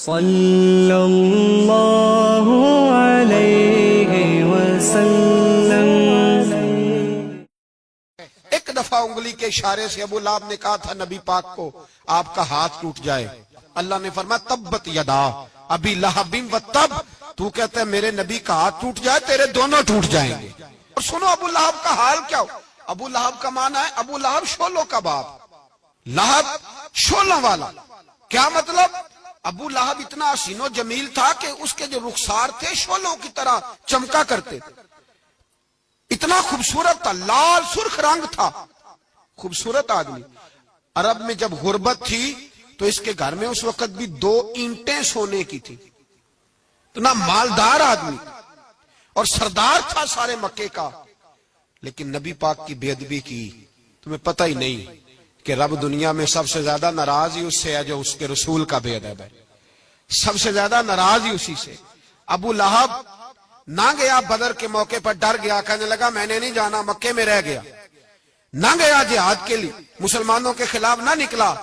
صلی اللہ علیہ وسلم۔ ایک دفعہ انگلی کے اشارے سے ابو لہب نے کہا تھا نبی پاک کو آپ کا ہاتھ ٹوٹ جائے، اللہ نے فرمایا تبت یدا ابی لہب و تب، تو کہتا ہے میرے نبی کا ہاتھ ٹوٹ جائے تیرے دونوں ٹوٹ جائیں گے۔ اور سنو ابو لہب کا حال کیا ہو۔ ابو لہب کا معنی ہے ابو لہب شولوں کا باپ، لہب شولوں والا۔ کیا مطلب؟ ابو لہب اتنا حسین و جمیل تھا کہ اس کے جو رخسار تھے شولوں کی طرح چمکا کرتے تھے، اتنا خوبصورت تھا، لال سرخ رنگ تھا، خوبصورت آدمی۔ عرب میں جب غربت تھی تو اس کے گھر میں اس وقت بھی 2 اینٹیں سونے کی تھی، اتنا مالدار آدمی اور سردار تھا سارے مکے کا۔ لیکن نبی پاک کی بے ادبی کی، تمہیں پتہ ہی نہیں کہ رب دنیا میں سب سے زیادہ ناراض ہی اس سے ہے جو اس کے رسول کا بے ادب ہے، سب سے زیادہ ناراض ہی اسی سے۔ ابو لہب نہ گیا بدر کے موقع پر، ڈر گیا، کہنے لگا میں نے نہیں جانا، مکے میں رہ گیا، نہ گیا جہاد کے لیے، مسلمانوں کے خلاف نہ نکلا۔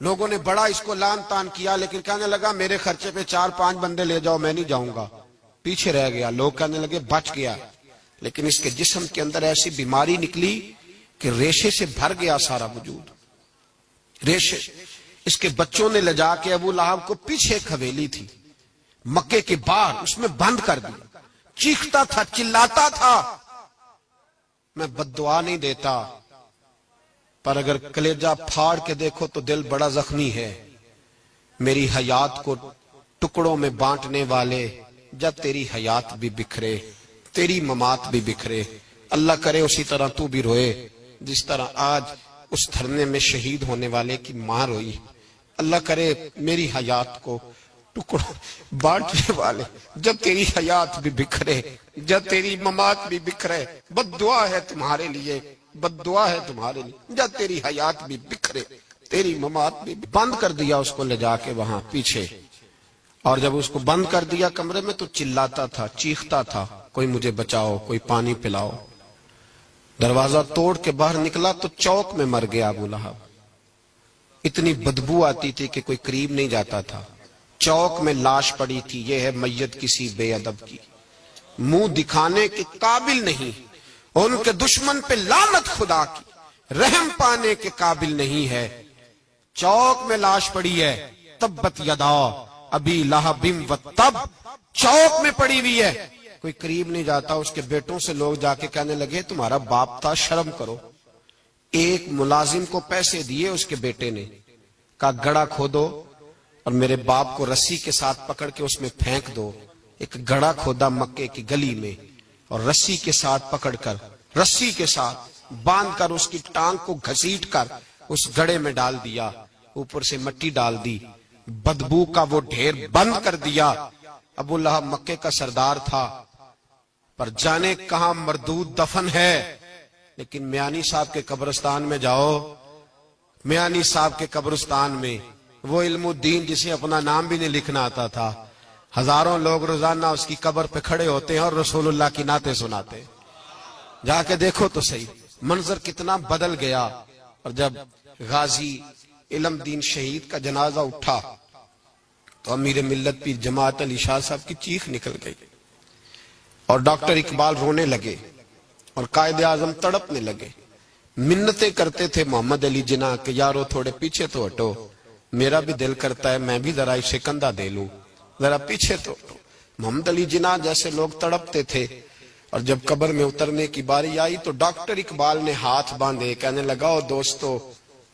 لوگوں نے بڑا اس کو لان تان کیا، لیکن کہنے لگا میرے خرچے پہ 4-5 بندے لے جاؤ، میں نہیں جاؤں گا، پیچھے رہ گیا۔ لوگ کہنے لگے بچ گیا، لیکن اس کے جسم کے اندر ایسی بیماری نکلی کہ ریشے سے بھر گیا سارا وجود، ریشے۔ اس کے بچوں نے لے جا کے ابو لہب کو پیچھے ایک حویلی تھی مکے کے باہر، اس میں بند کر دیا، چیختا تھا، چلاتا تھا، میں بد دعا نہیں دیتا، پر اگر کلیجہ پھاڑ کے دیکھو تو دل بڑا زخمی ہے۔ میری حیات کو ٹکڑوں میں بانٹنے والے، جب تیری حیات بھی بکھرے تیری ممات بھی بکھرے، اللہ کرے اسی طرح تو بھی روئے جس طرح آج اس دھرنے میں شہید ہونے والے کی ماں روئی۔ اللہ کرے میری حیات کو ٹکڑوں بانٹنے والے، جب تیری حیات بھی بکھرے جب تیری ممات بھی بکھرے، بد دعا ہے تمہارے لیے، بد دعا ہے تمہارے لیے، جب تیری حیات بھی بکھرے تیری ممات بھی۔ بند کر دیا اس کو لے جا کے وہاں پیچھے، اور جب اس کو بند کر دیا کمرے میں تو چلاتا تھا، چیختا تھا، کوئی مجھے بچاؤ، کوئی پانی پلاؤ۔ دروازہ توڑ کے باہر نکلا تو چوک میں مر گیا ابو لہب، اتنی بدبو آتی تھی کہ کوئی قریب نہیں جاتا تھا۔ چوک میں لاش پڑی تھی، یہ ہے میت کسی بے ادب کی، منہ دکھانے کے قابل نہیں، ان کے دشمن پہ لعنت خدا کی، رحم پانے کے قابل نہیں ہے۔ چوک میں لاش پڑی ہے، تبت یدا ابی لہب و تب، چوک میں پڑی ہوئی ہے، کوئی قریب نہیں جاتا۔ اس کے بیٹوں سے لوگ جا کے کہنے لگے تمہارا باپ تھا، شرم کرو۔ ایک ملازم کو پیسے دیے اس کے بیٹے نے، کہا گڑا کھودو اور میرے باپ کو رسی کے ساتھ پکڑ کے اس میں پھینک دو۔ ایک گڑا کھودا مکے کی گلی میں اور رسی کے ساتھ پکڑ کر، رسی کے ساتھ باندھ کر اس کی ٹانگ کو گھسیٹ کر اس گڑے میں ڈال دیا، اوپر سے مٹی ڈال دی، بدبو کا وہ ڈھیر بند کر دیا۔ ابو لہب مکے کا سردار تھا، پر جانے کہاں مردود دفن ہے۔ لیکن میانی صاحب کے قبرستان میں جاؤ، میانی صاحب کے قبرستان میں وہ علم الدین جسے اپنا نام بھی نہیں لکھنا آتا تھا، ہزاروں لوگ روزانہ اس کی قبر پہ کھڑے ہوتے ہیں اور رسول اللہ کی نعتیں سناتے۔ جا کے دیکھو تو صحیح منظر کتنا بدل گیا۔ اور جب غازی علم دین شہید کا جنازہ اٹھا تو امیر ملت پیر جماعت علی شاہ صاحب کی چیخ نکل گئی، اور ڈاکٹر اقبال رونے لگے اور قائد اعظم تڑپنے لگے، منتیں کرتے تھے محمد علی جناح کہ یارو تھوڑے پیچھے تو ہٹو، میرا بھی دل کرتا ہے میں بھی ذرا اسے کندھا دے لوں، ذرا پیچھے تو ہٹو۔ محمد علی جناح جیسے لوگ تڑپتے تھے، اور جب قبر میں اترنے کی باری آئی تو ڈاکٹر اقبال نے ہاتھ باندھے، کہنے لگا او دوستو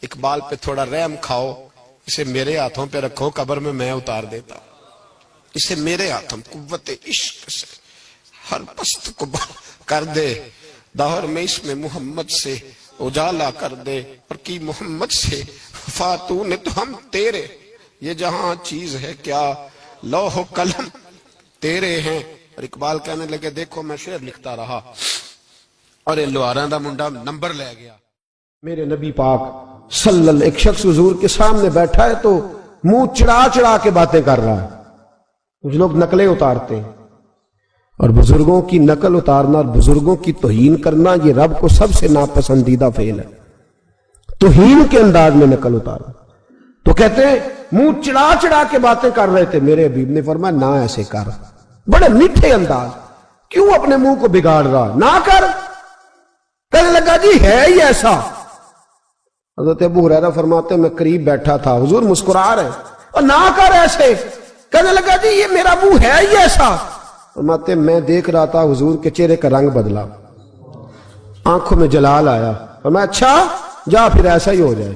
اقبال پہ تھوڑا رحم کھاؤ، اسے میرے ہاتھوں پہ رکھو، قبر میں اتار دیتا، اسے میرے ہاتھوں قوت عشق سے ہر پست کو کر دے، دہر میں اس میں محمد سے اجالا کر دے، اور کی محمد سے فاتون تو ہم تیرے، یہ جہاں چیز ہے کیا لوح و قلم تیرے ہیں۔ اور اقبال کہنے لگے دیکھو میں شعر لکھتا رہا اور یہ لوہاراں دا منڈا نمبر لے گیا۔ میرے نبی پاک صلی اللہ، ایک شخص حضور کے سامنے بیٹھا ہے تو منہ چڑھا چڑھا کے باتیں کر رہا ہے۔ کچھ لوگ نقلیں اتارتے ہیں، اور بزرگوں کی نقل اتارنا اور بزرگوں کی توہین کرنا یہ رب کو سب سے ناپسندیدہ فعل ہے، توہین کے انداز میں نقل اتارنا۔ تو کہتے ہیں منہ چڑا چڑا کے باتیں کر رہے تھے. میرے حبیب نے فرمایا نہ ایسے کر, بڑے میٹھے انداز, کیوں اپنے منہ کو بگاڑ رہا, نہ کر. کہنے لگا جی ہے ہی ایسا. حضرت ابو ہریرہ فرماتے میں قریب بیٹھا تھا, حضور مسکرا رہے اور نہ کر ایسے. کہنے لگا جی یہ میرا منہ ہے ہی ایسا. فرماتے میں دیکھ رہا تھا حضور کے چہرے کا رنگ بدلا, آنکھوں میں جلال آیا. فرمایا اچھا جا پھر ایسا ہی ہو جائے,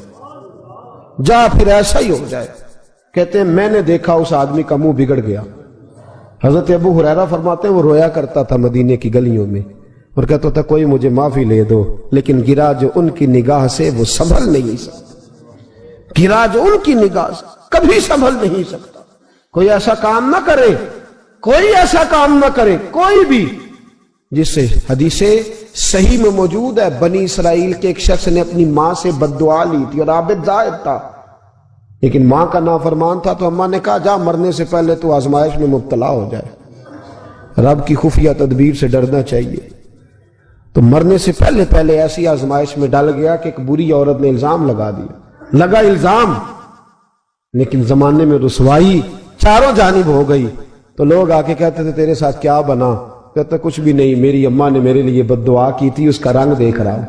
جا پھر ایسا ہی ہو جائے. کہتے ہیں میں نے دیکھا اس آدمی کا منہ بگڑ گیا. حضرت ابو ہریرہ فرماتے ہیں وہ رویا کرتا تھا مدینے کی گلیوں میں اور کہتا تھا کوئی مجھے معافی لے دو, لیکن گرا جو ان کی نگاہ سے وہ سنبھل نہیں سکتا. گرا جو ان کی نگاہ سے کبھی سنبھل نہیں سکتا. کوئی ایسا کام نہ کرے, کوئی ایسا کام نہ کرے, کوئی بھی, جس سے حدیث صحیح میں موجود ہے بنی اسرائیل کے ایک شخص نے اپنی ماں سے بد دعا لی تھی اور عابد زاہد تھا, لیکن ماں کا نافرمان تھا. تو اماں نے کہا جا مرنے سے پہلے تو آزمائش میں مبتلا ہو جائے. رب کی خفیہ تدبیر سے ڈرنا چاہیے. تو مرنے سے پہلے پہلے ایسی آزمائش میں ڈال گیا کہ ایک بری عورت نے الزام لگا دیا. لگا الزام, لیکن زمانے میں رسوائی چاروں جانب ہو گئی. تو لوگ آ کے کہتے تھے تیرے ساتھ کیا بنا؟ کہتا کچھ بھی نہیں, میری اماں نے میرے لیے بد دعا کی تھی, اس کا رنگ دیکھ رہا ہوں.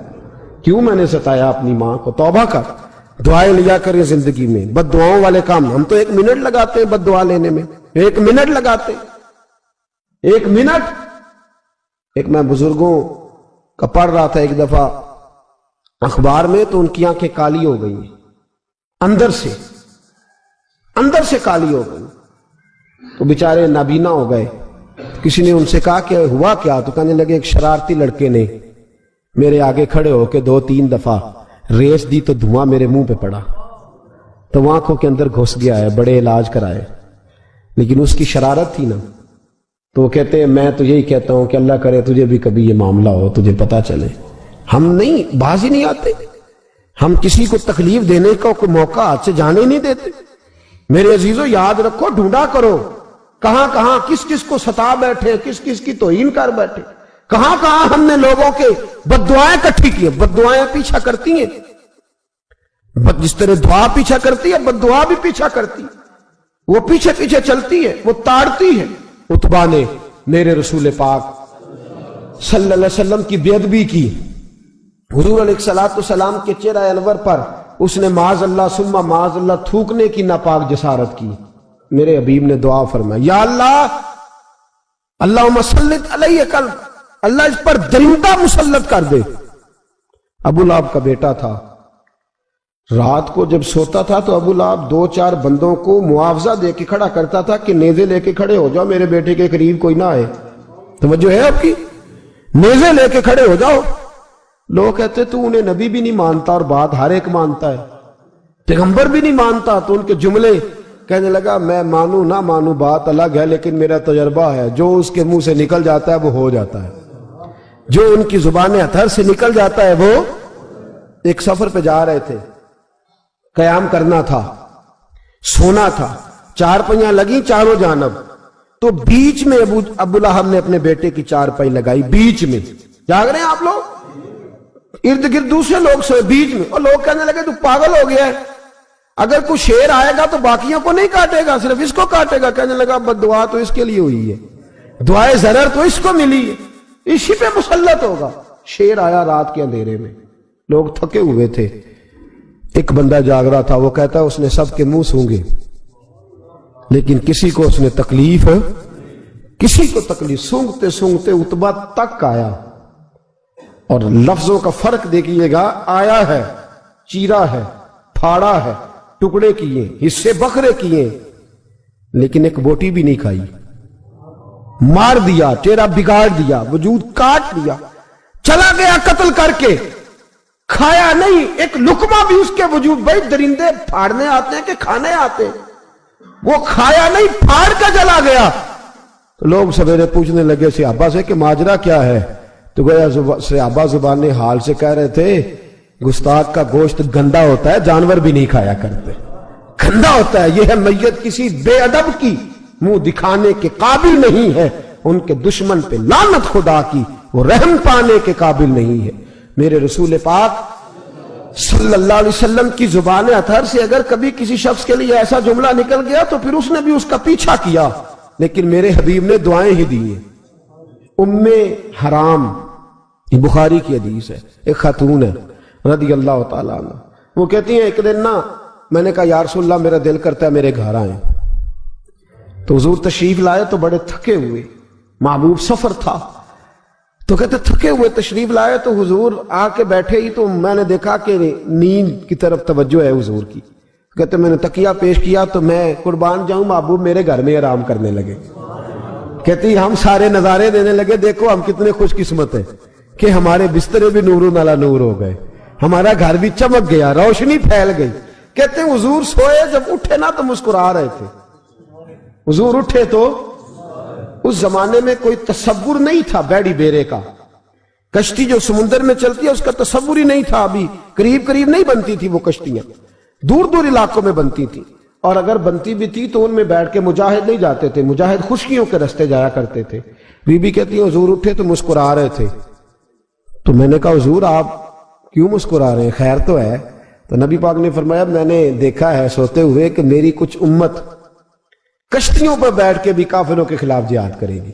کیوں میں نے ستایا اپنی ماں کو؟ توبہ کر, دعائیں لیا کریں زندگی میں. بد دعاؤں والے کام, ہم تو 1 منٹ لگاتے ہیں بد دعا لینے میں, 1 منٹ لگاتے, 1 منٹ. ایک میں بزرگوں کا پڑھ رہا تھا ایک دفعہ اخبار میں, تو ان کی آنکھیں کالی ہو گئی, اندر سے کالی ہو گئی. تو بیچارے نابینا ہو گئے. کسی نے ان سے کہا کہ ہوا کیا؟ تو کہنے لگے ایک شرارتی لڑکے نے میرے آگے کھڑے ہو کے 2-3 دفعہ ریس دی تو دھواں میرے منہ پہ پڑا, تو وہ آنکھوں کے اندر گھس گیا ہے, بڑے علاج کرائے, لیکن اس کی شرارت تھی نا. تو وہ کہتے ہیں میں تو یہی کہتا ہوں کہ اللہ کرے تجھے بھی کبھی یہ معاملہ ہو, تجھے پتا چلے. ہم نہیں, باز ہی نہیں آتے, ہم کسی کو تکلیف دینے کا کوئی موقع ہاتھ سے جانے نہیں دیتے. میرے عزیزو یاد رکھو, ڈھونڈا کرو کہاں کہاں کس کس کو ستا بیٹھے, کس کس کی توہین کر بیٹھے, کہاں کہاں ہم نے لوگوں کے بد دعائیں اکٹھی کی. بد دعائیں پیچھا کرتی ہیں, جس طرح دعا پیچھا کرتی ہے بد دعا بھی پیچھا کرتی, وہ پیچھے پیچھے چلتی ہے, وہ تاڑتی ہے. عتبہ نے میرے رسول پاک صلی اللہ علیہ وسلم کی بے ادبی کی. حضور علیہ الصلوۃ والسلام کے چہرہ انور پر اس نے معاذ اللہ ثم معاذ اللہ تھوکنے کی ناپاک جسارت کی. میرے حبیب نے دعا فرمائی, یا اللہ اللہم سلط علیہ کلب, اللہ اس پر درندہ مسلط کر دے. ابو لہب کا بیٹا تھا, رات کو جب سوتا تھا تو ابو لہب 2-4 بندوں کو معاوضہ دے کے کھڑا کرتا تھا کہ نیزے لے کے کھڑے ہو جاؤ, میرے بیٹے کے قریب کوئی نہ آئے. توجہ ہے آپ کی, نیزے لے کے کھڑے ہو جاؤ. لوگ کہتے تو انہیں نبی بھی نہیں مانتا اور بات ہر ایک مانتا ہے, پیغمبر بھی نہیں مانتا. تو ان کے جملے, کہنے لگا میں مانوں نہ مانوں بات الگ ہے, لیکن میرا تجربہ ہے جو اس کے منہ سے نکل جاتا ہے وہ ہو جاتا ہے, جو ان کی زبان اطہر سے نکل جاتا ہے وہ. ایک سفر پہ جا رہے تھے, قیام کرنا تھا, سونا تھا, 4 پہیاں لگی چاروں جانب. تو بیچ میں ابو لہب نے اپنے بیٹے کی 4 پائی لگائی, بیچ میں. جاگ رہے ہیں آپ لوگ؟ ارد گرد دوسرے لوگ سوئے, بیچ میں. اور لوگ کہنے لگے تو پاگل ہو گیا ہے, اگر کوئی شیر آئے گا تو باقیوں کو نہیں کاٹے گا, صرف اس کو کاٹے گا. کہنے لگا بد دعا تو اس کے لیے ہوئی ہے, دعائے ضرر تو اس کو ملی ہے, اسی پہ مسلط ہوگا. شیر آیا رات کے اندھیرے میں, لوگ تھکے ہوئے تھے. ایک بندہ جاگ رہا تھا, وہ کہتا ہے اس نے سب کے منہ سونگے لیکن کسی کو اس نے تکلیف, کسی کو تکلیف. سونگتے سونگتے عتبہ تک آیا, اور لفظوں کا فرق دیکھیے گا, آیا ہے, چیرا ہے, پھاڑا ہے, ٹکڑے کیے, حصے بکھرے کیے, لیکن ایک بوٹی بھی نہیں کھائی. مار دیا, چہرہ بگاڑ دیا, وجود کاٹ دیا, چلا گیا قتل کر کے, کھایا نہیں ایک لقمہ بھی اس کے وجود. بھائی درندے پھاڑنے آتے ہیں کہ کھانے آتے ہیں, وہ کھایا نہیں پھاڑ کے چلا گیا. تو لوگ سویرے پوچھنے لگے صحابہ سے کہ ماجرا کیا ہے؟ تو گویا صحابہ زبان حال سے کہہ رہے تھے گستاخ کا گوشت گندا ہوتا ہے, جانور بھی نہیں کھایا کرتے, گندا ہوتا ہے. یہ ہے میت کسی بے ادب کی, منہ دکھانے کے قابل نہیں ہے. ان کے دشمن پہ لعنت خدا کی, وہ رحم پانے کے قابل نہیں ہے. میرے رسول پاک صلی اللہ علیہ وسلم کی زبان اطہر سے اگر کبھی کسی شخص کے لیے ایسا جملہ نکل گیا تو پھر اس نے بھی اس کا پیچھا کیا، لیکن میرے حبیب نے دعائیں ہی دی ہیں۔ ام حرام، یہ بخاری کی حدیث ہے، ایک خاتون ہے رضی اللہ تعالیٰ عنہ، وہ کہتی ہیں ایک دن نا میں نے کہا یا رسول اللہ میرا دل کرتا ہے میرے گھر آئیں، تو حضور تشریف لائے تو بڑے تھکے ہوئے، محبوب سفر تھا، تو کہتے تھکے ہوئے تشریف لائے تو حضور آ کے بیٹھے ہی تو میں نے دیکھا کہ نیند کی طرف توجہ ہے حضور کی، کہتے میں نے تکیہ پیش کیا تو میں قربان جاؤں محبوب میرے گھر میں آرام کرنے لگے، کہتی ہم سارے نظارے دینے لگے، دیکھو ہم کتنے خوش قسمت ہیں کہ ہمارے بسترے بھی نور والا نور ہو گئے، ہمارا گھر بھی چمک گیا، روشنی پھیل گئی۔ کہتے ہیں حضور سوئے جب اٹھے نا تو مسکرا رہے تھے، حضور اٹھے تو اس زمانے میں کوئی تصور نہیں تھا بیڑی بیرے کا، کشتی جو سمندر میں چلتی ہے اس کا تصور ہی نہیں تھا، ابھی قریب قریب نہیں بنتی تھی وہ کشتیاں، دور دور علاقوں میں بنتی تھی، اور اگر بنتی بھی تھی تو ان میں بیٹھ کے مجاہد نہیں جاتے تھے، مجاہد خشکیوں کے رستے جایا کرتے تھے۔ بی بی کہتی ہے حضور اٹھے تو مسکرا رہے تھے، تو میں نے کہا حضور آپ کیوں مسکرا رہے ہیں، خیر تو ہے؟ تو نبی پاک نے فرمایا میں نے دیکھا ہے سوتے ہوئے کہ میری کچھ امت کشتیوں پر بیٹھ کے بھی کافروں کے خلاف جہاد کرے گی،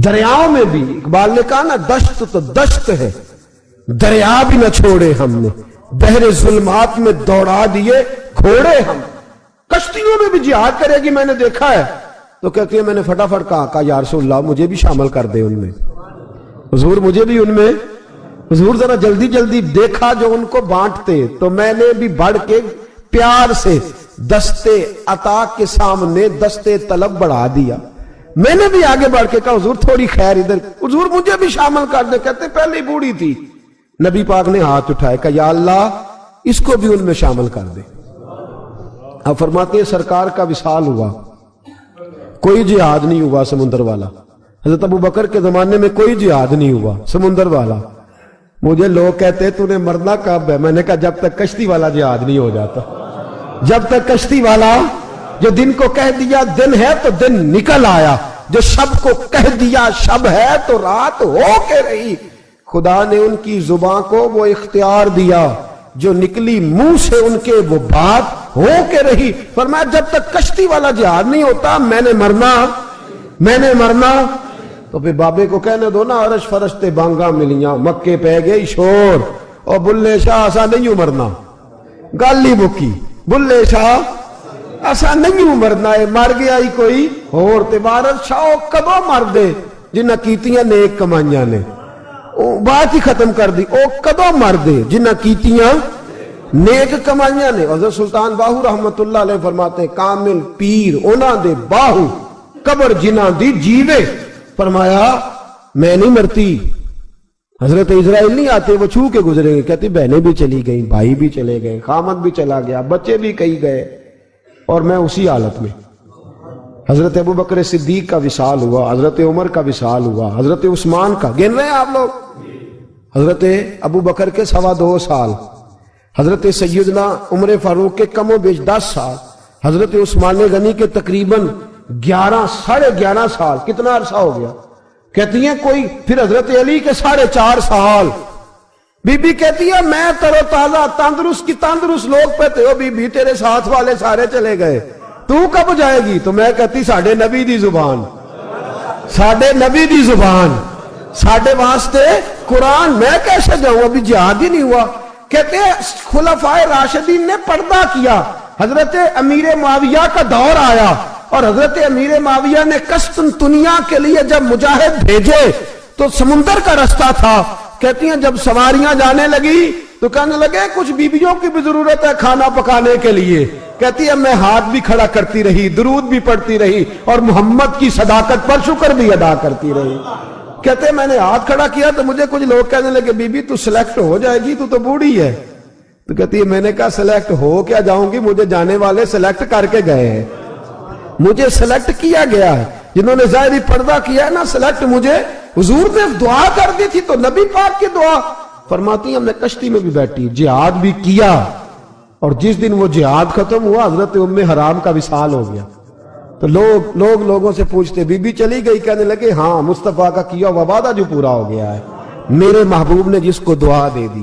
دریاؤں میں بھی، اقبال نے کہا نا دشت تو دشت ہے دریا بھی نہ چھوڑے ہم نے، بحر ظلمات میں دوڑا دیے گھوڑے ہم، کشتیوں میں بھی جہاد کرے گی میں نے دیکھا ہے۔ تو کہتی ہے میں نے فٹافٹ کہا یا رسول اللہ مجھے بھی شامل کر دے ان میں، حضور مجھے بھی ان میں، حضور ذرا جلدی جلدی، دیکھا جو ان کو بانٹتے تو میں نے بھی بڑھ کے پیار سے دستے عطا کے سامنے دستے طلب بڑھا دیا، میں نے بھی آگے بڑھ کے کہا حضور تھوڑی خیر ادھر، حضور مجھے بھی شامل کر دے، کہتے پہلے ہی بوڑھی تھی، نبی پاک نے ہاتھ اٹھائے کہا یا اللہ اس کو بھی ان میں شامل کر دے۔ اب فرماتے ہیں سرکار کا وصال ہوا، کوئی جہاد نہیں ہوا سمندر والا، حضرت ابو بکر کے زمانے میں کوئی جہاد نہیں ہوا سمندر والا۔ مجھے لوگ کہتے تو نے مرنا کب ہے، میں نے کہا جب تک کشتی والا جہاد نہیں ہو جاتا، جب تک کشتی والا، جو دن کو کہہ دیا دن ہے تو دن نکل آیا، جو شب کو کہہ دیا شب ہے تو رات ہو کے رہی، خدا نے ان کی زبان کو وہ اختیار دیا، جو نکلی منہ سے ان کے وہ بات ہو کے رہی۔ فرمایا جب تک کشتی والا جہاد نہیں ہوتا میں نے مرنا۔ تو پھر بابے کو کہنے دو نا عرش فرشتے بانگا ملیاں، مکے پہ گئی شور، اور بلے شاہ ایسا نہیں مرنا، گالی بکی بلے شاہ ایسا نہیں مرنا ہے، مر گیا ہی کوئی اور تبارت شاہ کدو مر دے جنہ کیتیاں نیک کمائیاں نے، بات ہی ختم کر دی، او کدو مر دے جنہ کیتیاں نیک کمائیاں نے۔ حضرت سلطان باہو رحمت اللہ علیہ فرماتے ہیں کامل پیر اونا دے باہو قبر جنہ دی جیوے، فرمایا میں نہیں مرتی، حضرت اسرائیل نہیں آتے وہ چھو کے گزرے گئے، کہتے بہنیں بھی چلی گئیں، بھائی بھی چلے گئے، خامد بھی چلا گیا، بچے بھی کئی گئے، اور میں اسی حالت میں۔ حضرت ابو بکر صدیق کا وصال ہوا، حضرت عمر کا وصال ہوا، حضرت عثمان کا، گن رہے ہیں آپ لوگ، حضرت ابو بکر کے 2.25 سال، حضرت سیدنا عمر فاروق کے کم و بیش 10 سال، حضرت عثمان غنی کے تقریباً 11.5 سال، کتنا عرصہ ہو گیا؟ کہتی ہیں کوئی، پھر حضرت علی کے 4.5 سال۔ بی بی کہتی ہے میں تر و تازہ تندرست لوگ پہ تھے، بی بی تیرے ساتھ والے سارے چلے گئے، تو کب جائے گی؟ تو میں کہتی ساڑھے نبی دی زبان، ساڑھے واسطے قرآن، میں کیسے جاؤں، ابھی جہاد ہی نہیں ہوا۔ کہتے ہیں خلفائے راشدین نے پردہ کیا، حضرت امیر معاویہ کا دور آیا، اور حضرت امیر معاویہ نے قسطنطنیہ کے لیے جب مجاہد بھیجے تو سمندر کا رستہ تھا، کہتی ہیں جب سواریاں جانے لگی تو کہنے لگے کچھ بیویوں کی بھی ضرورت ہے کھانا پکانے کے لیے، کہتی ہے میں ہاتھ بھی کھڑا کرتی رہی، درود بھی پڑھتی رہی، اور محمد کی صداقت پر شکر بھی ادا کرتی رہی۔ کہتے ہیں میں نے ہاتھ کھڑا کیا تو مجھے کچھ لوگ کہنے لگے بی بی تو سلیکٹ ہو جائے گی، تو بوڑھی ہے۔ تو کہتی ہے میں نے کہا سلیکٹ ہو کیا جاؤں گی، مجھے جانے والے سلیکٹ کر کے گئے ہیں، مجھے سلیکٹ کیا گیا ہے، جنہوں نے ظاہری پردہ کیا ہے نا سلیکٹ، مجھے حضور نے دعا کر دی تھی تو نبی پاک کی دعا۔ فرماتی ہیں میں کشتی میں بھی بیٹھی، جہاد بھی کیا، اور جس دن وہ جہاد ختم ہوا حضرت ام حرام کا وصال ہو گیا، تو لوگوں سے پوچھتے بی بی چلی گئی، کہنے لگے ہاں مصطفیٰ کا کیا ہوا وعدہ جو پورا ہو گیا ہے، میرے محبوب نے جس کو دعا دے دی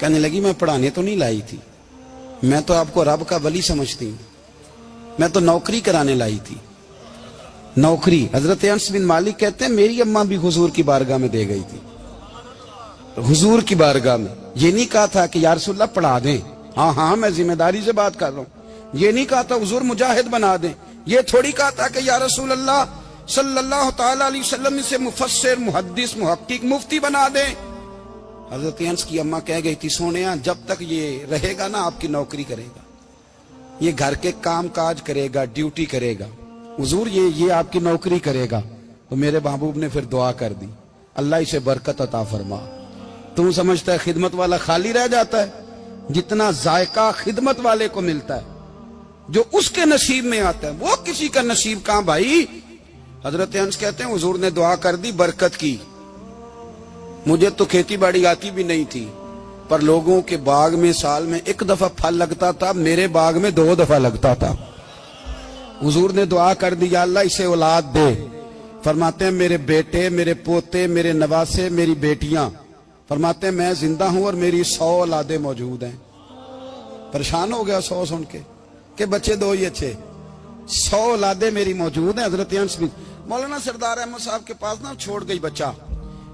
کہنے لگی میں پڑھانے تو نہیں لائی تھی، میں تو آپ کو رب کا ولی سمجھتی ہوں، میں تو نوکری کرانے لائی تھی۔ نوکری، حضرت انس بن مالک کہتے ہیں میری اماں بھی حضور کی بارگاہ میں دے گئی تھی، حضور کی بارگاہ میں۔ یہ نہیں کہا تھا کہ یا رسول اللہ پڑھا دیں، ہاں ہاں میں ذمہ داری سے بات کر رہا ہوں، یہ نہیں کہا تھا حضور مجاہد بنا دیں، یہ تھوڑی کہا تھا کہ یا رسول اللہ صلی اللہ تعالی علیہ وسلم سے مفسر، محدث، محقق، مفتی بنا دیں۔ حضرت انس کی اماں کہہ گئی تھی سونیا جب تک یہ رہے گا نا آپ کی نوکری کرے گا، یہ گھر کے کام کاج کرے گا، ڈیوٹی کرے گا، حضور یہ آپ کی نوکری کرے گا۔ تو میرے محبوب نے پھر دعا کر دی، اللہ اسے برکت عطا فرما۔ تم سمجھتا ہے خدمت والا خالی رہ جاتا ہے؟ جتنا ذائقہ خدمت والے کو ملتا ہے، جو اس کے نصیب میں آتا ہے، وہ کسی کا نصیب کہاں بھائی۔ حضرت انس کہتے ہیں حضور نے دعا کر دی، برکت کی۔ مجھے تو کھیتی باڑی آتی بھی نہیں تھی، پر لوگوں کے باغ میں سال میں ایک دفعہ پھل لگتا تھا، میرے باغ میں 2 دفعہ لگتا تھا۔ حضور نے دعا کر دی یا اللہ اسے اولاد دے۔ فرماتے ہیں میرے بیٹے، میرے پوتے، میرے نواسے، میری بیٹیاں، فرماتے ہیں میں زندہ ہوں اور میری 100 اولادیں موجود ہیں۔ پریشان ہو گیا 100 سن کے کہ بچے 2 ہی اچھے، 100 اولادیں میری موجود ہیں۔ حضرت انس بن مولانا سردار احمد صاحب کے پاس نہ چھوڑ گئی بچہ،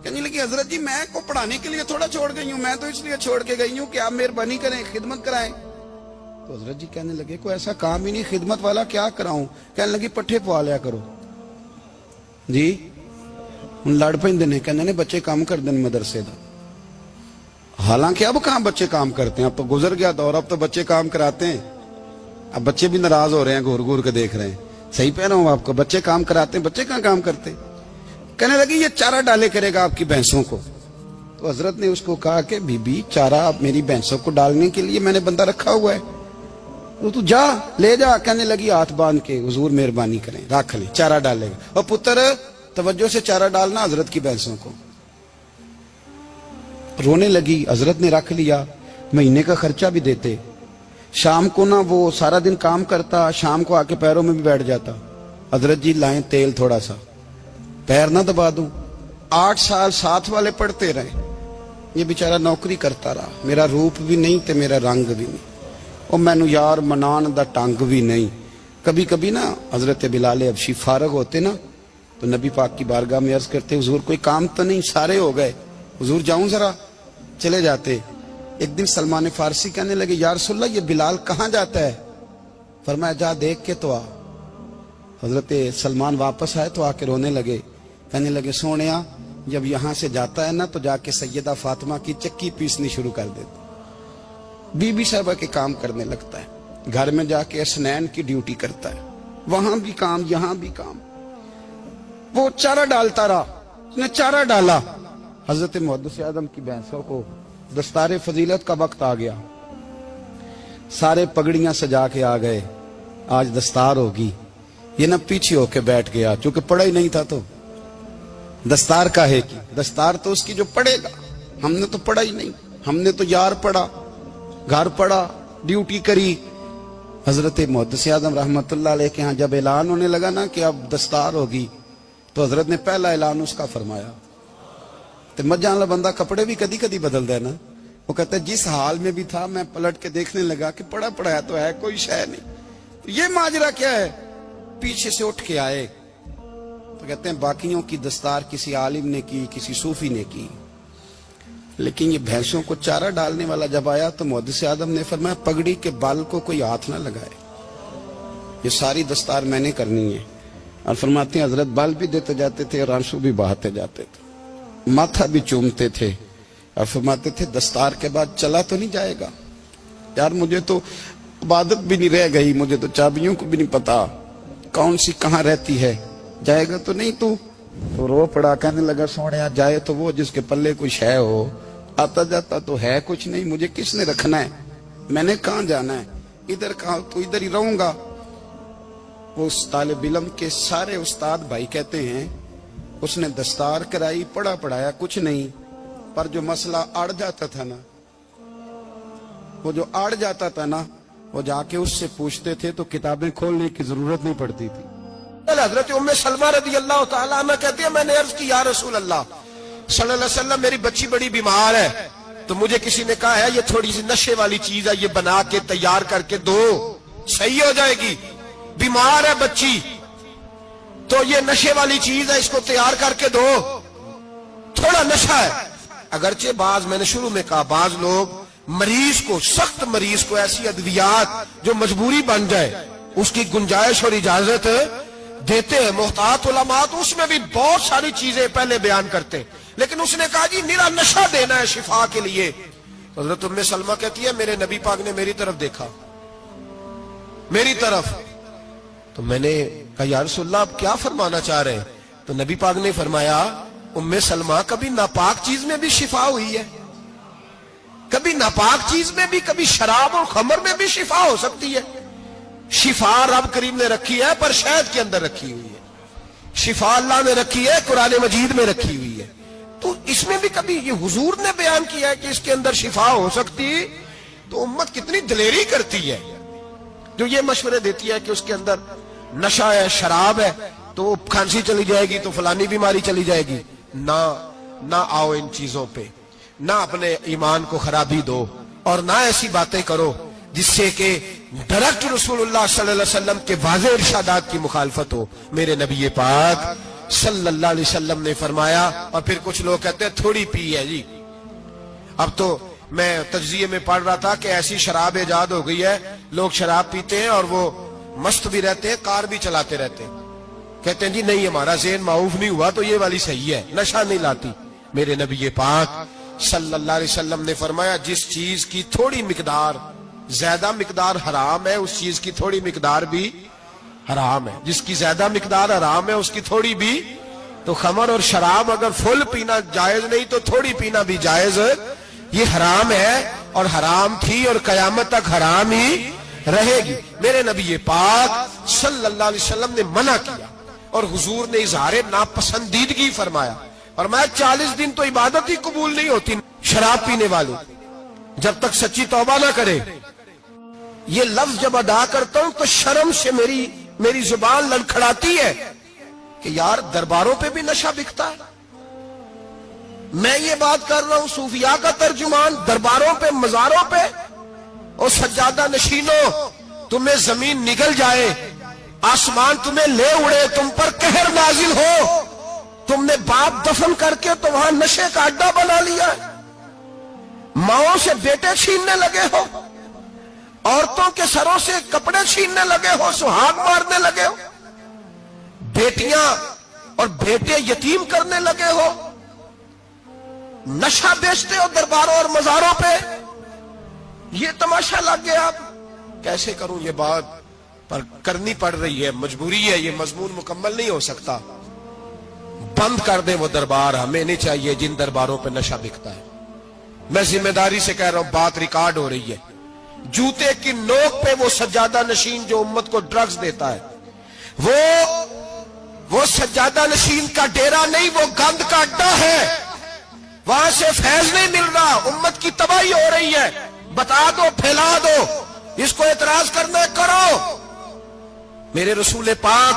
کہنے لگی حضرت جی میں کو پڑھانے کے لیے تھوڑا چھوڑ گئی ہوں، میں تو اس لیے چھوڑ کے گئی ہوں کہ آپ مہربانی کریں، خدمت کرائیں۔ تو حضرت جی کہنے لگے کوئی ایسا کام ہی نہیں، خدمت والا کیا کراؤں؟ کہنے لگی پٹھے پوا لیا کرو جی۔ ان لڑ پیندے نے، کہنے نے بچے کام کر دیں مدرسے دا۔ حالانکہ اب کہاں بچے کام کرتے ہیں، اب تو گزر گیا دور، اب تو بچے کام کراتے ہیں۔ اب بچے بھی ناراض ہو رہے ہیں، گھور گھور کے دیکھ رہے ہیں۔ صحیح پہ رہا ہوں آپ کو، بچے کام کراتے ہیں، بچے کہاں کام کرتے؟ کہنے لگی یہ چارہ ڈالے کرے گا آپ کی بھینسوں کو۔ تو حضرت نے اس کو کہا کہ بی بی چارہ میری بھینسوں کو ڈالنے کے لیے میں نے بندہ رکھا ہوا ہے، تو جا لے جا۔ کہنے لگی ہاتھ باندھ کے حضور مہربانی کریں رکھ لیں، چارہ ڈالے گا۔ اور پتر توجہ سے چارہ ڈالنا حضرت کی بھینسوں کو۔ رونے لگی، حضرت نے رکھ لیا، مہینے کا خرچہ بھی دیتے۔ شام کو نا وہ سارا دن کام کرتا، شام کو آ کے پیروں میں بھی بیٹھ جاتا، حضرت جی لائیں تیل تھوڑا سا، پیر نہ دبا دوں۔ 8 سال ساتھ والے پڑھتے رہے، یہ بیچارہ نوکری کرتا رہا، میرا روپ بھی نہیں تے میرا رنگ بھی نہیں، اور مینو یار منان دا ٹنگ بھی نہیں۔ کبھی کبھی نا حضرت بلال حبشی فارغ ہوتے نا تو نبی پاک کی بارگاہ میں عرض کرتے حضور کوئی کام تو نہیں، سارے ہو گئے، حضور جاؤں ذرا، چلے جاتے۔ ایک دن سلمان فارسی کہنے لگے یا رسول اللہ یہ بلال کہاں جاتا ہے؟ فرمایا جا دیکھ کے تو آ۔ حضرت سلمان واپس آئے تو آ کے رونے لگے، کہنے لگے سونیا جب یہاں سے جاتا ہے نا تو جا کے سیدہ فاطمہ کی چکی پیسنی شروع کر دیتا، بی بی صاحبہ کے کام کرنے لگتا ہے، گھر میں جا کے اسنین کی ڈیوٹی کرتا ہے، وہاں بھی کام یہاں بھی کام۔ وہ چارہ ڈالتا رہا، اس نے چارہ ڈالا۔ حضرت محدث اعظم کی بھینسوں کو دستار فضیلت کا وقت آ گیا، سارے پگڑیاں سجا کے آ گئے، آج دستار ہوگی۔ یہ نہ پیچھے ہو کے بیٹھ گیا، چونکہ پڑھا ہی نہیں تھا تو دستار کاہے کی، دستار تو اس کی جو پڑھے گا، ہم نے تو پڑھا ہی نہیں، ہم نے تو یار پڑھا، گھر پڑھا، ڈیوٹی کری۔ حضرت محدث اعظم رحمت اللہ علیہ کے ہاں جب اعلان ہونے لگا نا کہ اب دستار ہوگی تو حضرت نے پہلا اعلان اس کا فرمایا۔ تو مجھان والا بندہ کپڑے بھی کدی کدی بدل دے نا، وہ کہتا ہے جس حال میں بھی تھا میں پلٹ کے دیکھنے لگا کہ پڑھا پڑھایا تو ہے، کوئی شے نہیں، تو یہ ماجرا کیا ہے؟ پیچھے سے اٹھ کے آئے تو کہتے ہیں باقیوں کی دستار کسی عالم نے کی، کسی صوفی نے کی، لیکن یہ بھینسوں کو چارہ ڈالنے والا جب آیا تو محدث اعظم نے فرمایا پگڑی کے بال کو کوئی ہاتھ نہ لگائے، یہ ساری دستار میں نے کرنی ہے۔ اور فرماتے ہیں حضرت بال بھی دیتے جاتے تھے اور آنسو بھی بہاتے جاتے تھے، ماتھا بھی چومتے تھے، اور فرماتے تھے دستار کے بعد چلا تو نہیں جائے گا یار، مجھے تو عبادت بھی نہیں رہ گئی، مجھے تو چابیوں کو بھی نہیں پتا کون سی کہاں رہتی ہے، جائے گا تو نہیں تو رو پڑا، کہنے لگا سونیا جائے تو وہ جس کے پلے کچھ ہے ہو، آتا جاتا تو ہے کچھ نہیں، مجھے کس نے رکھنا ہے، میں نے کہاں جانا ہے، ادھر کہاں تو ادھر ہی رہوں گا۔ اس طالب علم کے سارے استاد بھائی کہتے ہیں اس نے دستار کرائی، پڑھا پڑھایا کچھ نہیں، پر جو مسئلہ اڑ جاتا تھا نا، وہ جو اڑ جاتا تھا نا، وہ جا کے اس سے پوچھتے تھے تو کتابیں کھولنے کی ضرورت نہیں پڑتی تھی۔ حضرت ام سلمہ رضی اللہ تعالیٰ عنہ کہتی ہے میں نے عرض کی یا رسول اللہ صلی اللہ علیہ وسلم میری بچی بڑی بیمار ہے، تو مجھے کسی نے کہا ہے یہ تھوڑی سی نشے والی چیز ہے، یہ بنا کے تیار کر کے دو، صحیح ہو جائے گی، بیمار ہے بچی تو یہ نشے والی چیز ہے، اس کو تیار کر کے دو، تھوڑا نشہ ہے۔ اگرچہ بعض، میں نے شروع میں کہا، بعض لوگ مریض کو، سخت مریض کو ایسی ادویات جو مجبوری بن جائے اس کی گنجائش اور اجازت دیتے ہیں، محتاط علماء تو اس میں بھی بہت ساری چیزیں پہلے بیان کرتے ہیں، لیکن اس نے کہا جی میرا نشہ دینا ہے شفا کے لیے۔ حضرت ام سلمہ کہتی ہے میرے نبی پاک نے میری طرف دیکھا، میری طرف، تو میں نے کہا یا رسول اللہ آپ کیا فرمانا چاہ رہے ہیں؟ تو نبی پاک نے فرمایا ام سلمہ کبھی ناپاک چیز میں بھی شفا ہوئی ہے، کبھی ناپاک چیز میں بھی، کبھی شراب اور خمر میں بھی شفا ہو سکتی ہے۔ شفا رب کریم نے رکھی ہے پر شہد کے اندر رکھی ہوئی ہے، شفا اللہ نے رکھی ہے قرآن مجید میں رکھی ہوئی ہے، تو اس میں بھی کبھی یہ حضور نے بیان کیا ہے کہ اس کے اندر شفا ہو سکتی، تو امت کتنی دلیری کرتی ہے جو یہ مشورے دیتی ہے کہ اس کے اندر نشہ ہے، شراب ہے، تو کھانسی چلی جائے گی تو فلانی بیماری چلی جائے گی۔ نہ آؤ ان چیزوں پہ، نہ اپنے ایمان کو خرابی دو، اور نہ ایسی باتیں کرو جس سے کہ ڈائریکٹ رسول اللہ صلی اللہ علیہ وسلم کے واضح ارشادات کی مخالفت ہو۔ میرے نبی پاک صلی اللہ علیہ وسلم نے فرمایا، اور پھر کچھ لوگ کہتے ہیں تھوڑی پی ہے جی۔ اب تو میں تجزیے میں پڑھ رہا تھا کہ ایسی شراب ایجاد ہو گئی ہے، لوگ شراب پیتے ہیں اور وہ مست بھی رہتے ہیں، کار بھی چلاتے رہتے ہیں، کہتے ہیں جی نہیں ہمارا ذہن معاف نہیں ہوا تو یہ والی صحیح ہے، نشہ نہیں لاتی۔ میرے نبی پاک صلی اللہ علیہ وسلم نے فرمایا جس چیز کی تھوڑی مقدار، زیادہ مقدار حرام ہے اس چیز کی تھوڑی مقدار بھی حرام ہے، جس کی زیادہ مقدار حرام ہے اس کی تھوڑی بھی۔ تو خمر اور شراب اگر فل پینا جائز نہیں تو تھوڑی پینا بھی جائز، یہ حرام ہے اور حرام تھی اور قیامت تک حرام ہی رہے گی۔ میرے نبی پاک صلی اللہ علیہ وسلم نے منع کیا اور حضور نے اظہار ناپسندیدگی فرمایا، اور میں 40 دن تو عبادت ہی قبول نہیں ہوتی شراب پینے والے جب تک سچی توبہ نہ کرے۔ یہ لفظ جب ادا کرتا ہوں تو شرم سے میری زبان لڑکھڑاتی ہے کہ یار درباروں پہ بھی نشہ بکتا ہے۔ میں یہ بات کر رہا ہوں صوفیاء کا ترجمان، درباروں پہ، مزاروں پہ، اور سجادہ نشینوں تمہیں زمین نگل جائے، آسمان تمہیں لے اڑے، تم پر قہر نازل ہو، تم نے باپ دفن کر کے تو وہاں نشے کا اڈا بنا لیا ہے، ماؤں سے بیٹے چھیننے لگے ہو، عورتوں کے سروں سے کپڑے چھیننے لگے ہو، سہاگ مارنے لگے ہو، بیٹیاں اور بیٹے یتیم کرنے لگے ہو، نشہ بیچتے ہو درباروں اور مزاروں پہ، یہ تماشا لگ گیا۔ آپ کیسے کروں یہ بات، پر کرنی پڑ رہی ہے، مجبوری ہے، یہ مضمون مکمل نہیں ہو سکتا۔ بند کر دیں وہ دربار، ہمیں نہیں چاہیے جن درباروں پہ نشہ بکتا ہے۔ میں ذمہ داری سے کہہ رہا ہوں، بات ریکارڈ ہو رہی ہے۔ جوتے کی نوک پہ وہ سجادہ نشین جو امت کو ڈرگز دیتا ہے، وہ سجادہ نشین کا ڈیرا نہیں، وہ گند کا اڈا ہے، وہاں سے فیض نہیں مل رہا، امت کی تباہی ہو رہی ہے۔ بتا دو، پھیلا دو، اس کو اعتراض کرنا کرو۔ میرے رسول پاک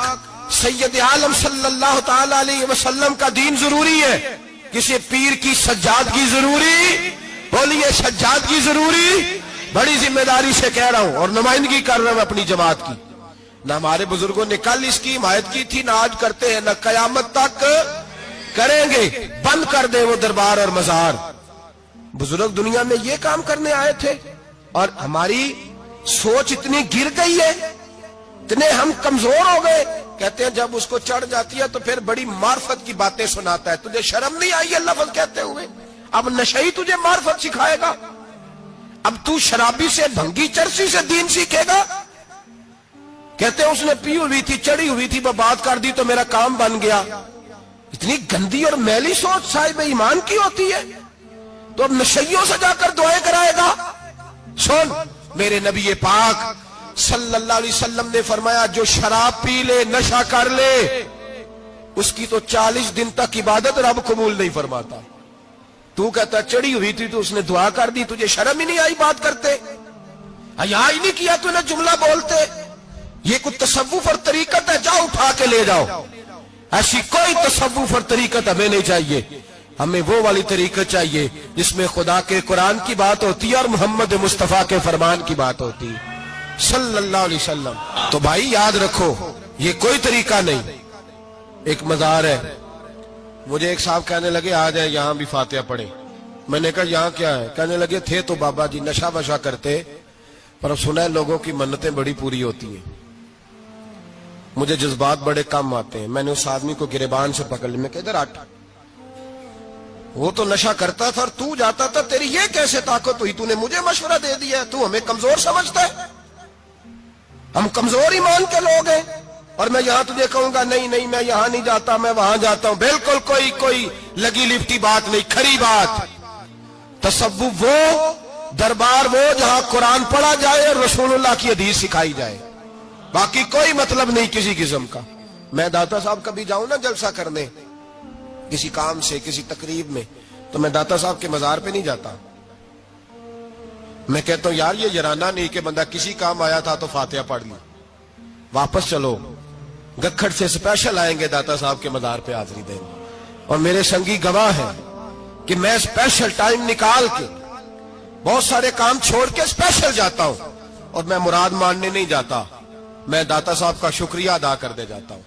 سید عالم صلی اللہ تعالی علیہ وسلم کا دین ضروری ہے، کسی پیر کی سجادگی ضروری، بولیے سجادگی ضروری، بڑی ذمہ داری سے کہہ رہا ہوں اور نمائندگی کر رہا ہوں اپنی جماعت کی۔ نہ ہمارے بزرگوں نے کل اس کی حمایت کی تھی، نہ آج کرتے ہیں، نہ قیامت تک کریں گے۔ بند کر دے وہ دربار اور مزار۔ بزرگ دنیا میں یہ کام کرنے آئے تھے اور ہماری سوچ اتنی گر گئی ہے، اتنے ہم کمزور ہو گئے۔ کہتے ہیں جب اس کو چڑھ جاتی ہے تو پھر بڑی معرفت کی باتیں سناتا ہے۔ تجھے شرم نہیں آئی اللہ لفظ کہتے ہوئے؟ اب نشئی تجھے معرفت سکھائے گا؟ اب تو شرابی سے، بھنگی چرسی سے دین سیکھے گا؟ کہتے ہیں اس نے پی ہوئی تھی، چڑھی ہوئی تھی، بات کر دی تو میرا کام بن گیا۔ اتنی گندی اور میلی سوچ صاحب ایمان کی ہوتی ہے، تو اب نشیوں سے جا کر دعائیں کرائے گا؟ سن، میرے نبی پاک صلی اللہ علیہ وسلم نے فرمایا جو شراب پی لے، نشہ کر لے، اس کی تو 40 دن تک عبادت رب قبول نہیں فرماتا۔ تو کہتا چڑھی ہوئی تھی تو اس نے دعا کر دی، تجھے شرم ہی نہیں آئی بات کرتے؟ حیا ہی نہیں کیا تو نے جملہ بولتے؟ یہ کوئی تصوف اور طریقت ہے؟ جاؤ اٹھا کے لے جاؤ، ایسی کوئی تصوف اور طریقت ہمیں نہیں چاہیے۔ ہمیں وہ والی طریقہ چاہیے جس میں خدا کے قرآن کی بات ہوتی ہے اور محمد مصطفیٰ کے فرمان کی بات ہوتی ہے صلی اللہ علیہ وسلم. تو بھائی یاد رکھو یہ کوئی طریقہ نہیں. ایک مزار ہے, مجھے ایک صاحب کہنے لگے آ جائے یہاں بھی فاتحہ پڑھیں. میں نے کہا یہاں کیا ہے؟ کہنے لگے تھے تو بابا جی نشہ وشا کرتے, پر اب سنا ہے لوگوں کی منتیں بڑی پوری ہوتی ہیں. مجھے جذبات بڑے کم آتے ہیں. میں نے اس آدمی کو گریبان سے پکڑ لی, میں کہ ادھر ہٹ, وہ تو نشہ کرتا تھا اور تو جاتا تھا, تیری یہ کیسے طاقت ہوئی, تو نے مجھے مشورہ دے دیا, تو ہمیں کمزور سمجھتا ہے, ہم کمزور ایمان کے لوگ ہیں, اور میں یہاں تجھے کہوں گا نہیں نہیں میں یہاں نہیں جاتا میں وہاں جاتا ہوں. بالکل کوئی لگی لپٹی بات نہیں, کھری بات. تصوف وہ, دربار وہ جہاں قرآن پڑھا جائے اور رسول اللہ کی حدیث سکھائی جائے, باقی کوئی مطلب نہیں کسی قسم کا. میں داتا صاحب کبھی جاؤں نا جلسہ کرنے کسی کام سے کسی تقریب میں, تو میں داتا صاحب کے مزار پہ نہیں جاتا. میں کہتا ہوں یار یہ یرانہ نہیں کہ بندہ کسی کام آیا تھا تو فاتحہ پڑھ لی, واپس چلو. گکھڑ سے اسپیشل آئیں گے داتا صاحب کے مزار پہ حاضری دیں گے, اور میرے سنگی گواہ ہیں کہ میں اسپیشل ٹائم نکال کے بہت سارے کام چھوڑ کے اسپیشل جاتا ہوں, اور میں مراد ماننے نہیں جاتا, میں داتا صاحب کا شکریہ ادا کر دے جاتا ہوں.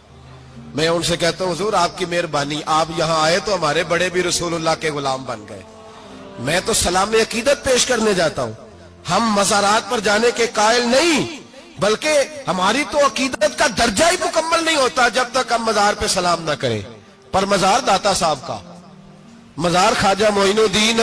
میں ان سے کہتا ہوں حضور آپ کی مہربانی, آپ یہاں آئے تو ہمارے بڑے بھی رسول اللہ کے غلام بن گئے. میں تو سلام عقیدت پیش کرنے جاتا ہوں. ہم مزارات پر جانے کے قائل نہیں, بلکہ ہماری تو عقیدت کا درجہ ہی مکمل نہیں ہوتا جب تک ہم مزار پہ سلام نہ کریں. پر مزار داتا صاحب کا, مزار خواجہ معین الدین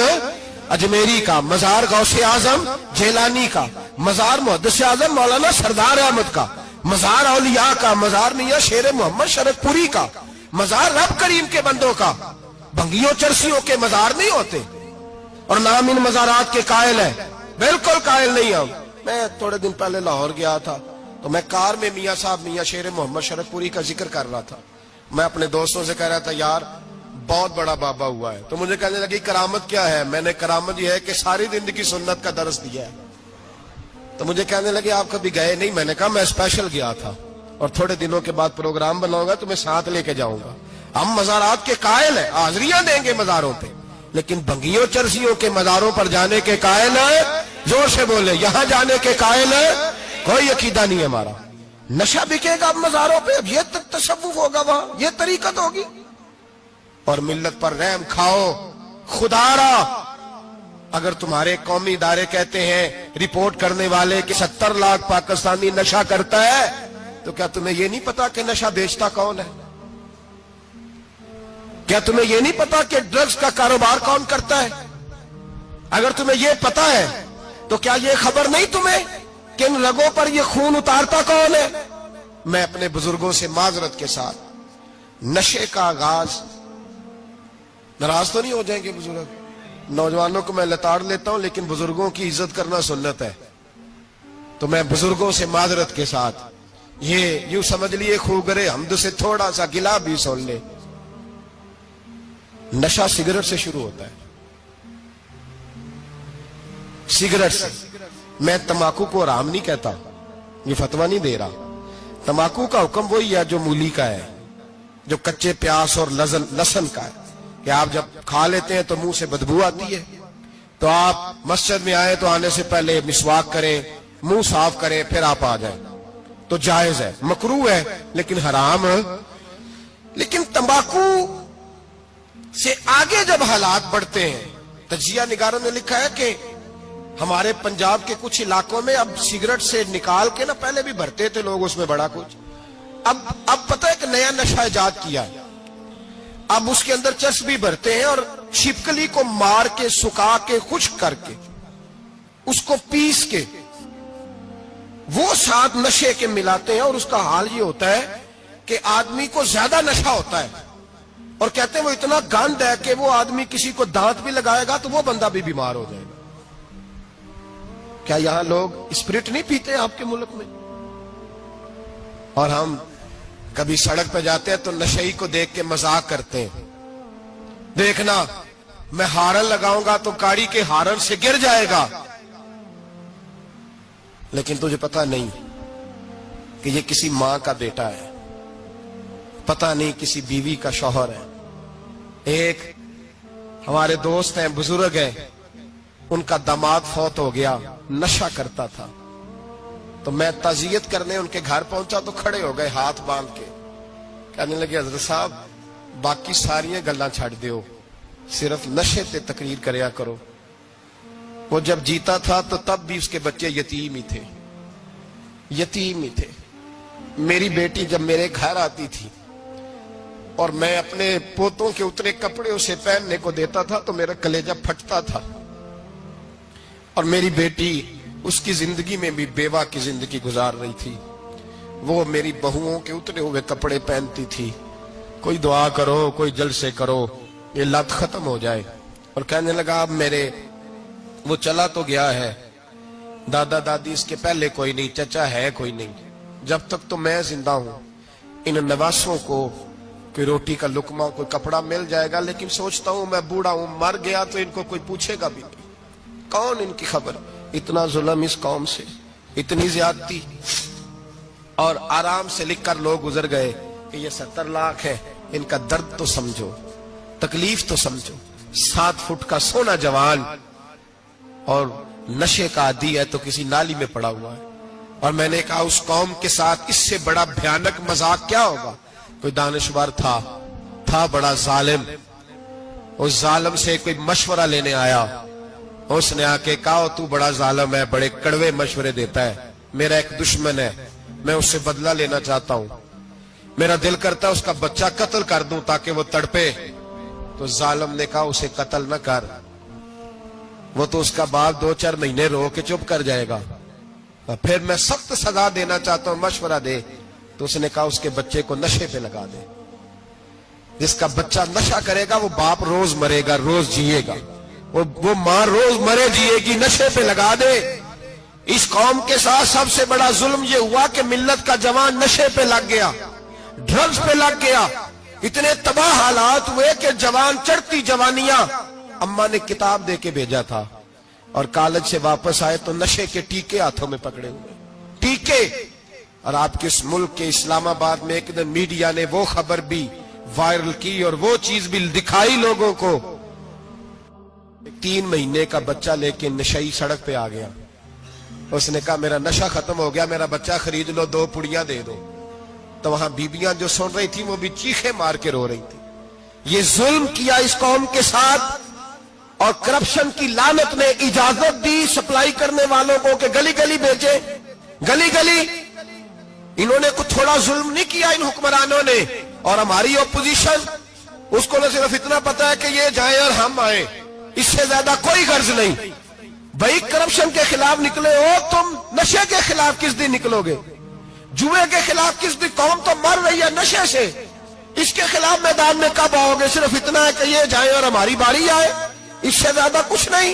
اجمیری کا, مزار غوث اعظم جیلانی کا, مزار محدث اعظم مولانا سردار احمد کا, مزار اولیاء کا, مزار میاں شیر محمد شرک پوری کا, مزار رب کریم کے بندوں کا. بھنگیوں چرسیوں کے مزار نہیں ہوتے, اور نام ان مزارات کے قائل ہے, بالکل قائل نہیں ہم. میں تھوڑے دن پہلے لاہور گیا تھا, تو میں کار میں میاں صاحب میاں شیر محمد شرک پوری کا ذکر کر رہا تھا. میں اپنے دوستوں سے کہہ رہا تھا یار بہت بڑا بابا ہوا ہے. تو مجھے کہنے لگی کرامت کیا ہے؟ میں نے کرامت یہ ہے کہ ساری زندگی سنت کا درس دیا ہے. تو مجھے کہنے لگے آپ کبھی گئے نہیں؟ میں نے کہا میں اسپیشل گیا تھا, اور تھوڑے دنوں کے بعد پروگرام بناؤں گا تو میں ساتھ لے کے جاؤں گا. ہم مزارات کے قائل ہیں, حاضریاں دیں گے مزاروں پہ, لیکن بھنگیوں چرسیوں کے مزاروں پر جانے کے قائل ہیں. زور سے بولے, یہاں جانے کے قائل ہیں, کوئی عقیدہ نہیں ہے ہمارا. نشہ بکے گا اب مزاروں پہ, اب یہ تصوف ہوگا وہاں, یہ طریقت ہوگی. اور ملت پر رحم کھاؤ خدا را. اگر تمہارے قومی ادارے کہتے ہیں رپورٹ کرنے والے کہ 70 لاکھ پاکستانی نشہ کرتا ہے, تو کیا تمہیں یہ نہیں پتا کہ نشہ بیچتا کون ہے؟ کیا تمہیں یہ نہیں پتا کہ ڈرگز کا کاروبار کون کرتا ہے؟ اگر تمہیں یہ پتا ہے تو کیا یہ خبر نہیں تمہیں کہ ان رگوں پر یہ خون اتارتا کون ہے؟ میں اپنے بزرگوں سے معذرت کے ساتھ, نشے کا آغاز, ناراض تو نہیں ہو جائیں گے بزرگ, نوجوانوں کو میں لتاڑ لیتا ہوں لیکن بزرگوں کی عزت کرنا سنت ہے, تو میں بزرگوں سے معذرت کے ساتھ یہ یوں سمجھ لیے خوگرے حمد سے تھوڑا سا گلا بھی سن لے. نشہ سگریٹ سے شروع ہوتا ہے, سگریٹ سے. میں تمباکو کو حرام نہیں کہتا, یہ فتویٰ نہیں دے رہا. تمباکو کا حکم وہی ہے جو مولی کا ہے, جو کچے پیاز اور لہسن کا ہے, کہ آپ جب کھا لیتے ہیں تو منہ سے بدبو آتی ہے, تو آپ مسجد میں آئے تو آنے سے پہلے مسواک کریں, منہ صاف کریں, پھر آپ آ جائیں, تو جائز ہے. مکروہ ہے لیکن حرام ہے. لیکن تمباکو سے آگے جب حالات بڑھتے ہیں, تجزیہ نگاروں نے لکھا ہے کہ ہمارے پنجاب کے کچھ علاقوں میں اب سگریٹ سے نکال کے نا, پہلے بھی بھرتے تھے لوگ اس میں بڑا کچھ, اب پتہ ہے کہ نیا نشہ ایجاد کیا ہے. اب اس کے اندر چربی بھرتے ہیں اور چھپکلی کو مار کے سکھا کے خشک کر کے اس کو پیس کے وہ ساتھ نشے کے ملاتے ہیں, اور اس کا حال یہ ہوتا ہے کہ آدمی کو زیادہ نشہ ہوتا ہے, اور کہتے ہیں وہ اتنا گند ہے کہ وہ آدمی کسی کو دانت بھی لگائے گا تو وہ بندہ بھی بیمار ہو جائے گا. کیا یہاں لوگ اسپرٹ نہیں پیتے آپ کے ملک میں؟ اور ہم کبھی سڑک پہ جاتے ہیں تو نشئی کو دیکھ کے مذاق کرتے ہیں, دیکھنا میں ہارن لگاؤں گا تو گاڑی کے ہارن سے گر جائے گا, لیکن تجھے پتا نہیں کہ یہ کسی ماں کا بیٹا ہے, پتا نہیں کسی بیوی کا شوہر ہے. ایک ہمارے دوست ہیں, بزرگ ہیں, ان کا داماد فوت ہو گیا, نشہ کرتا تھا. تو میں تعزیت کرنے ان کے گھر پہنچا تو کھڑے ہو گئے ہاتھ باندھ کے, کہنے لگے حضرت صاحب باقی ساری گلاں چھڑ دیو, صرف نشے تے تقریر کریا کرو. وہ جب جیتا تھا تو تب بھی اس کے بچے یتیم ہی تھے, یتیم ہی تھے. میری بیٹی جب میرے گھر آتی تھی اور میں اپنے پوتوں کے اترے کپڑے اسے پہننے کو دیتا تھا تو میرا کلیجہ پھٹتا تھا. اور میری بیٹی اس کی زندگی میں بھی بیوہ کی زندگی گزار رہی تھی. وہ میری بہوؤں کے اترے ہوئے کپڑے پہنتی تھی. کوئی دعا کرو, کوئی جلسے کرو, یہ لت ختم ہو جائے. اور کہنے لگا اب میرے وہ چلا تو گیا ہے, دادا دادی اس کے پہلے کوئی نہیں, چچا ہے کوئی نہیں, جب تک تو میں زندہ ہوں ان نواسوں کو کوئی روٹی کا لقمہ, کوئی کپڑا مل جائے گا. لیکن سوچتا ہوں میں بوڑھا ہوں, مر گیا تو ان کو کوئی پوچھے گا بھی نہیں, کون ان کی خبر. اتنا ظلم اس قوم سے, اتنی زیادتی. اور آرام سے لکھ کر لوگ گزر گئے کہ یہ 70 لاکھ ہے, ان کا درد تو سمجھو, تکلیف تو سمجھو. 7 فٹ کا سونا جوان اور نشے کا عادی ہے تو کسی نالی میں پڑا ہوا ہے. اور میں نے کہا اس قوم کے ساتھ اس سے بڑا بھیانک مذاق کیا ہوگا. کوئی دانشور تھا بڑا ظالم, اس ظالم سے کوئی مشورہ لینے آیا, اس نے آ کے کہا تو بڑا ظالم ہے, بڑے کڑوے مشورے دیتا ہے, میرا ایک دشمن ہے, میں اس سے بدلہ لینا چاہتا ہوں, میرا دل کرتا ہے اس کا بچہ قتل کر دوں تاکہ وہ تڑپے. تو ظالم نے کہا اسے قتل نہ کر, وہ تو اس کا باپ 2-4 مہینے رو کے چپ کر جائے گا. پھر میں سخت سزا دینا چاہتا ہوں, مشورہ دے. تو اس نے کہا اس کے بچے کو نشے پہ لگا دے. جس کا بچہ نشہ کرے گا وہ باپ روز مرے گا, روز جیے گا, وہ ماں روز مرے جیے گی, نشے پہ لگا دے. اس قوم کے ساتھ سب سے بڑا ظلم یہ ہوا کہ ملت کا جوان نشے پہ لگ گیا, ڈرگز پہ لگ گیا. اتنے تباہ حالات ہوئے کہ جوان چڑھتی جوانیاں, اماں نے کتاب دے کے بھیجا تھا, اور کالج سے واپس آئے تو نشے کے ٹیکے ہاتھوں میں پکڑے ہوئے, ٹیکے. اور آپ کے اس ملک کے اسلام آباد میں ایک دن میڈیا نے وہ خبر بھی وائرل کی اور وہ چیز بھی دکھائی لوگوں کو. 3 مہینے کا بچہ لے کے نشئی سڑک پہ آ گیا. اس نے کہا میرا نشہ ختم ہو گیا, میرا بچہ خرید لو, 2 پڑیاں دے دو. تو وہاں بیبیاں جو سن رہی تھی وہ بھی چیخے مار کے رو رہی تھی. یہ ظلم کیا اس قوم کے ساتھ, اور کرپشن کی لعنت نے اجازت دی سپلائی کرنے والوں کو کہ گلی گلی بیچے, گلی گلی. انہوں نے کچھ تھوڑا ظلم نہیں کیا ان حکمرانوں نے. اور ہماری اپوزیشن, اس کو نہ صرف اتنا پتا ہے کہ یہ جائیں اور ہم آئیں, اس سے زیادہ کوئی غرض نہیں. بھائی کرپشن کے خلاف نکلے ہو تم, نشے کے خلاف کس دن نکلو گے, جوئے کے خلاف کس دن. قوم تو مر رہی ہے نشے سے, اس کے خلاف میدان میں کب آؤ گے. صرف اتنا ہے کہ یہ جائیں اور ہماری باری آئے, اس سے زیادہ کچھ نہیں.